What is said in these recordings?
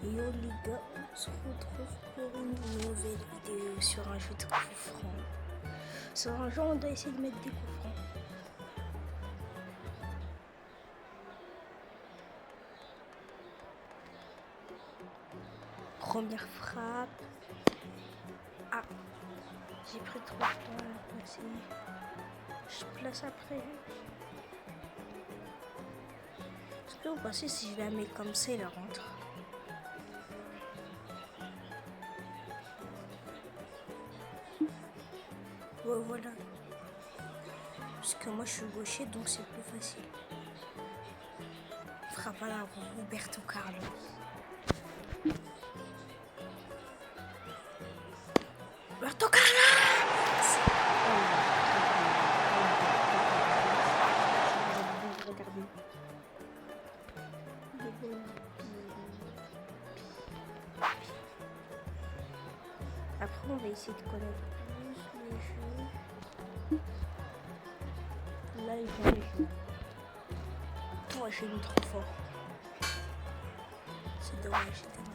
Yo les gars, on se retrouve pour une nouvelle vidéo sur un jeu de coups francs. Sur un jeu, on doit essayer de mettre des coups francs. Première frappe. Ah, j'ai pris trop de temps à la placer. Je place après. Est-ce que vous pensez si je la mets comme ça, elle rentre? Ouais, voilà. Parce que moi je suis gaucher, donc c'est plus facile. Frappe à la Roberto Carlos. Roberto Carlos! Regardez. Après, on va essayer de connaître plus les jeux. Là, ils vont les jeux. Oh, j'ai mis trop fort. C'est dommage, c'est dommage.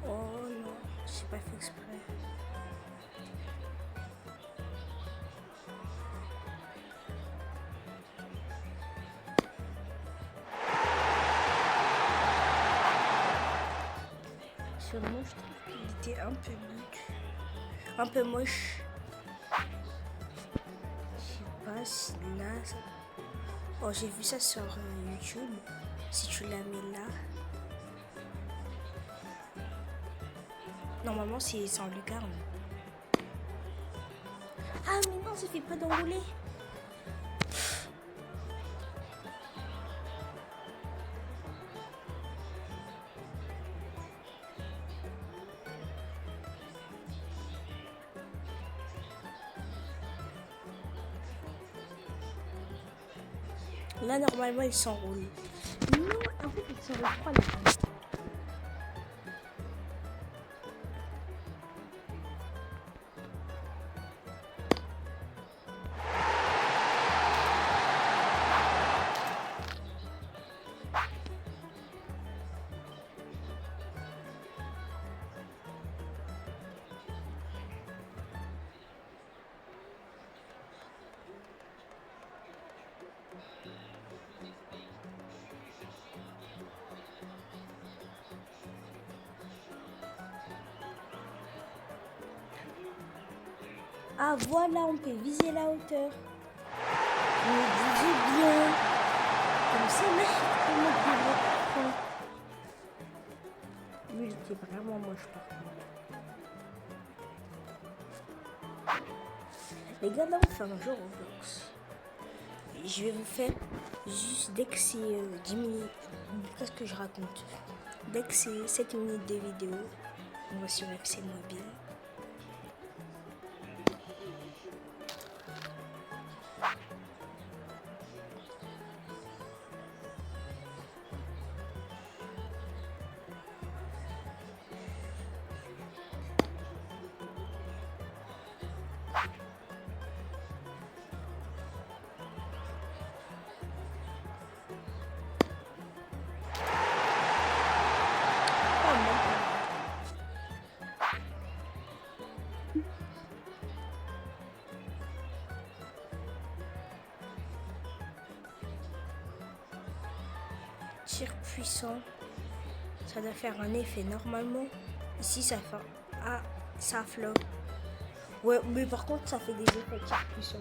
Oh non, j'ai pas fait exprès. Seulement, je trouve qu'il était un peu moche. Un peu moche. Je sais pas si là... Ça... Oh, j'ai vu ça sur YouTube. Si tu la mets là... Normalement, c'est sans lucarne. Ah, mais non, ça fait pas d'enrouler. Là, normalement, il s'enroule. Non, en fait, il s'enroule pas là. Ah voilà, on peut viser la hauteur. Mais visez bien. Comme ça, là, je peux mettre des points. Lui, il était vraiment moche par contre. Les gars, là, on fait un jeu Roblox. Je vais vous faire juste dès que c'est 10 minutes. Qu'est-ce que je raconte? Dès que c'est 7 minutes de vidéo, on va sur FC Mobile. Tir puissant, ça doit faire un effet normalement. Ici ça fait ah ça flop. Ouais, mais par contre ça fait des effets tir puissant.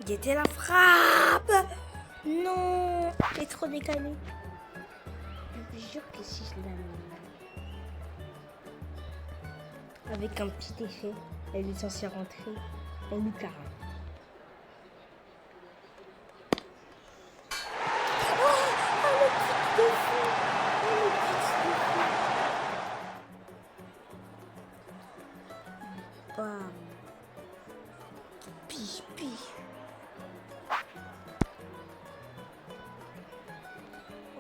Il était la frappe. Non, il est trop décalé. Je vous jure que si je la mets avec un petit effet, elle est censée rentrer en lucarne. Bam. Pige, pige.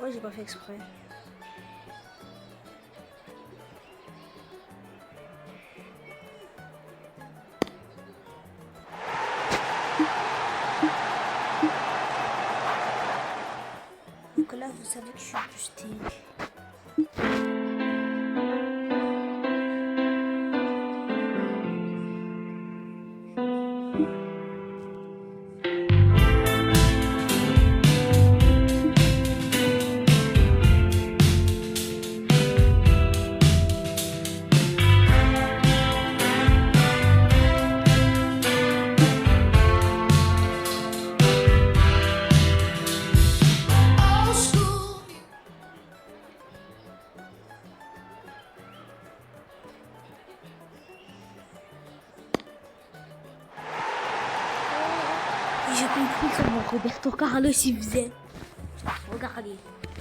Ouais, j'ai pas fait exprès. Donc là, vous savez que je suis boosté. J'ai compris comment Roberto Carlos il faisait. Regardez,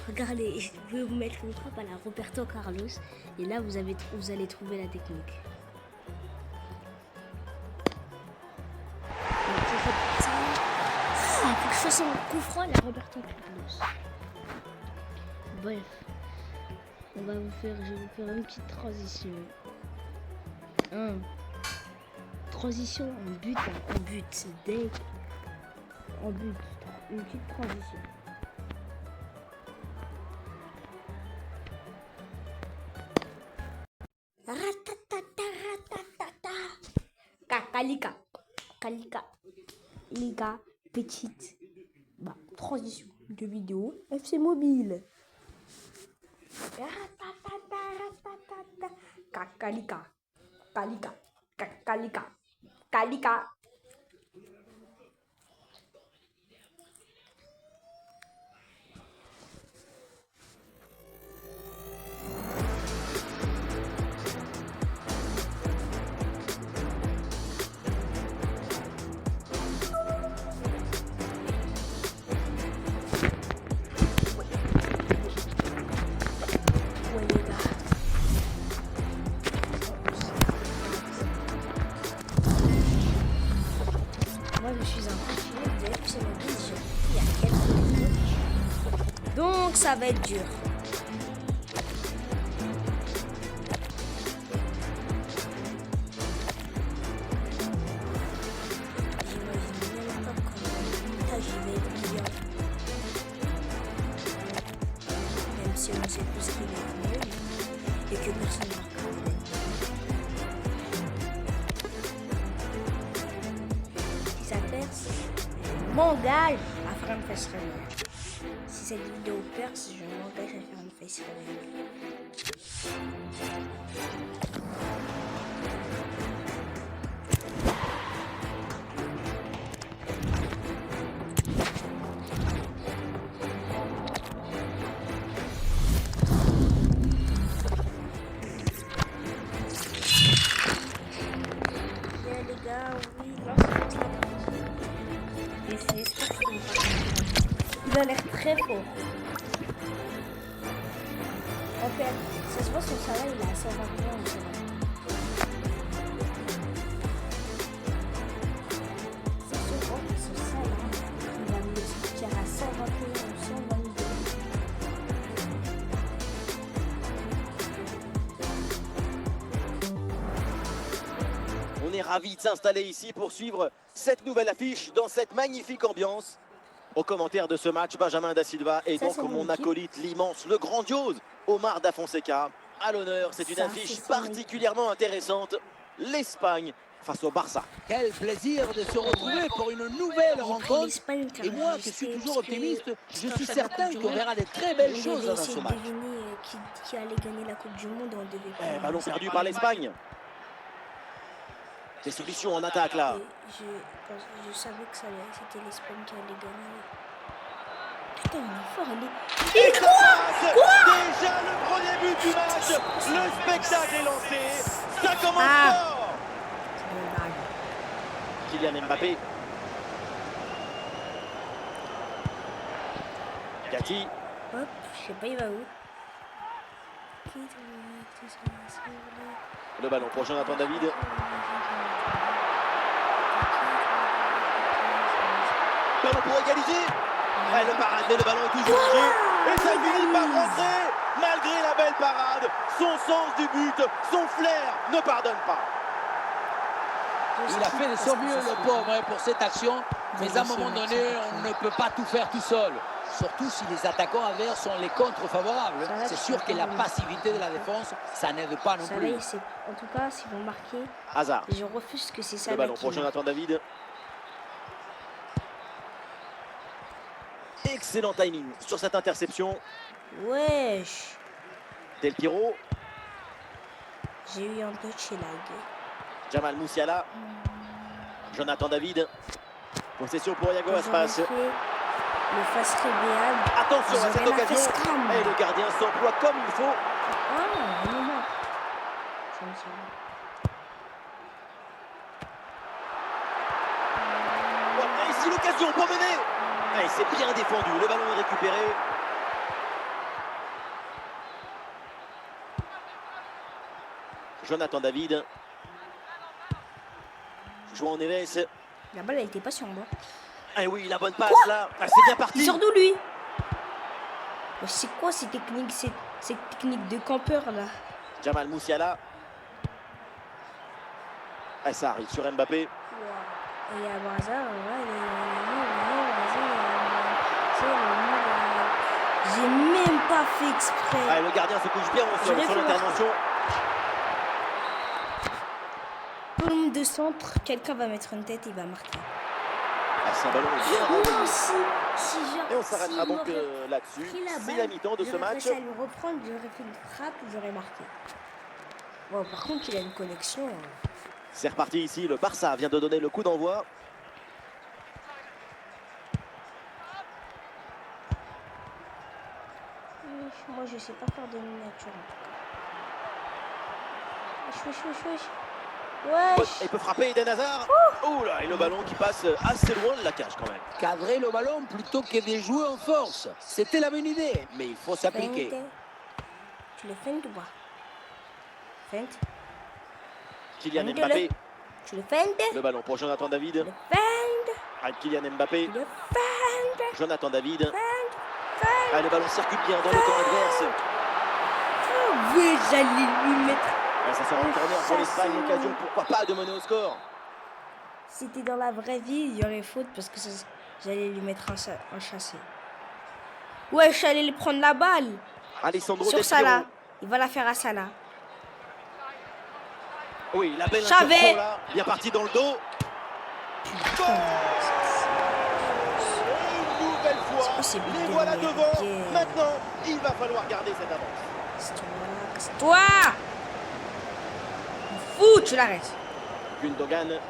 regardez, je vais vous mettre une frappe à la Roberto Carlos et là vous allez trouver la technique. Il faut que je fasse un coup franc à la Roberto Carlos. Bref, je vais vous faire une petite transition. Transition en but, dès en but, une petite transition. Ratatata, ratatata. Kalika, Kalika, Liga, petite. Bah, transition de vidéo FC Mobile. Ratatata, ratatata. Kalika, Kalika, Kalika, Kalika. Moi, je suis un passionné de FC Mobile. Il y a quelques minutes. Donc, ça va être dur. J'imagine même pas comment j'y vais être bien. Même si on sait plus qu'il est nul et que personne ne marque. M'engage à faire une face reveal. Si cette vidéo perce, je m'engage à faire une face reveal. Bien les gars, oui, lancez la partie. Il a l'air très fort. En fait, ça se voit son salaire, il est à 121 ou 122. Ça se voit que son salaire, il va me le sortir à 121 ou 122. On est ravis de s'installer ici pour suivre cette nouvelle affiche dans cette magnifique ambiance. Au commentaire de ce match, Benjamin Da Silva et donc mon acolyte, l'immense, le grandiose Omar Da Fonseca. À l'honneur, c'est une affiche particulièrement intéressante. L'Espagne face au Barça. Quel plaisir de se retrouver pour une nouvelle rencontre. Et moi, qui suis toujours optimiste, je suis certain qu'on verra des très belles choses dans ce match. Qui allait gagner la Coupe du Monde, on devait Ballon perdu par l'Espagne. Des solutions en attaque là. Je savais que c'était l'Espagne qui allait gagner. Putain, il est fort, il est... Et ça passe. Déjà le premier but du match. Le spectacle est lancé. Ça commence fort. Kylian Mbappé. Gatti. Hop, je sais pas, il va où. Le ballon pour Jonathan David. Ballon pour égaliser. Et le parade, mais le ballon est toujours jugé. Et ça finit par rentrer. Malgré la belle parade, son sens du but, son flair ne pardonne pas. Il a fait de son mieux, le pauvre, pour cette action. Mais à un moment donné, on ne peut pas tout faire tout seul. Surtout si les attaquants adverses sont les contre-favorables. C'est sûr que la passivité de la défense, ça n'aide pas non plus. En tout cas, s'ils vont marquer, Hazard. je refuse que c'est ça. Le ballon pour Jonathan David. Excellent timing sur cette interception. Wesh. Del Piero. J'ai eu un peu chez lag. Jamal Musiala. Jonathan David. Possession pour Iago Aspas. Le face révéal. Attention à cette occasion. Et le gardien s'emploie comme il faut. Ah, non, non. Et ici l'occasion pour mener. Et c'est bien défendu. Le ballon est récupéré. Jonathan David. João Neves. La balle, elle était pas sur moi. Ah oui, la bonne passe là. Ah, c'est bien parti. Il sort d'où lui? C'est quoi ces techniques, ces techniques de campeur là? Jamal Musiala. Ah, ça arrive sur Mbappé. Et à Brazza, j'ai même pas fait exprès. Ah, le gardien se couche bien au sol sur l'intervention. Pomme de centre, quelqu'un va mettre une tête, il va marquer. Ah, c'est un ballon bien renvoyé. Et on s'arrêtera donc là-dessus. C'est la mi-temps de ce match. Si lui reprendre, j'aurais fait une frappe, j'aurais marqué. Bon, par contre, il a une connexion. C'est reparti ici. Le Barça vient de donner le coup d'envoi. Moi, je sais pas faire de miniature. Wesh. Il peut frapper Eden Hazard. Oh là, et le ballon qui passe assez loin de la cage quand même. Cadrer le ballon plutôt que de jouer en force. C'était la bonne idée, mais il faut s'appliquer. Tu le feintes ou pas? Feinte. Kylian Mbappé. Tu le feintes. Le ballon pour Jonathan David. Le feinte. Ah, Kylian Mbappé. Le feinte. Jonathan David. Feinte. Ah, le ballon circule bien dans le camp adverse. Oui, j'allais lui mettre. Ah, ça sera un corner pour l'Espagne. L'occasion, pourquoi pas, de mener au score. C'était dans la vraie vie, il y aurait faute parce que j'allais lui mettre un chassé. Ouais, j'allais lui prendre la balle. Alessandro sur Del Salah. Piero. Il va la faire à Salah. Oui, la belle intervention là. Bien parti dans le dos. Goal. Une nouvelle fois, les voilà devant. Maintenant, il va falloir garder cette avance. C'est toi. Fou, tu l'arrêtes. Gundogan.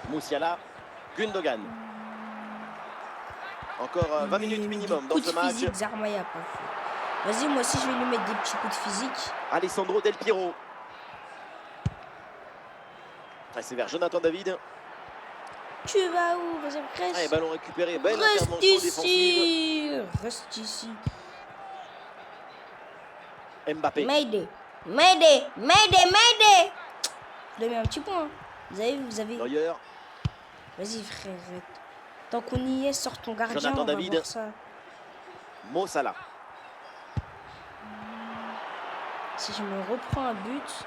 Musiala. Gundogan. Encore 20 minutes minimum dans ce match. Vas-y, moi aussi je vais lui mettre des petits coups de physique. Alessandro Del Piero. C'est vers Jonathan David. Tu vas où? Vas-y, reste. Allez, ballon récupéré. Belle intervention défensive. Reste ici. Mbappé. Mayday. Mayday. Mayday. Mayday. Je lui mets un petit point. Vous avez. Neuer. Vas-y, frère. Tant qu'on y est, sors ton gardien. Jonathan David. Voir ça. Mo Salah. Si je me reprends un but,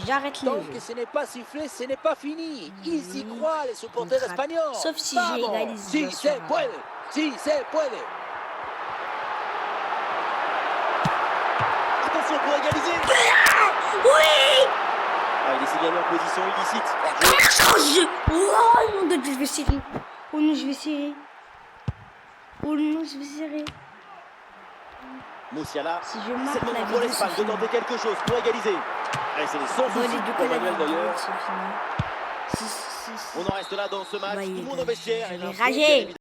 j'arrête les jeux. Donc ce n'est pas sifflé, ce n'est pas fini. Ils y croient, les supporters espagnols. Sauf si j'égalise. Si se puede. Si se puede. Attention pour égaliser. Oui. Ah, il est signalé en position illicite. Oh mon Dieu, je vais serrer. Oh non, je vais serrer. Oh non, je vais serrer. Musiala. Si je marque c'est le moment pour l'Espagne de tenter quelque chose pour égaliser. Et c'est sans Bon, les souci deux pour Manuel canadiens, Neuer. c'est fini. On en reste là dans ce match. Ouais, Tout le monde au vestiaire. je et vais l'info, rager. bien évidemment.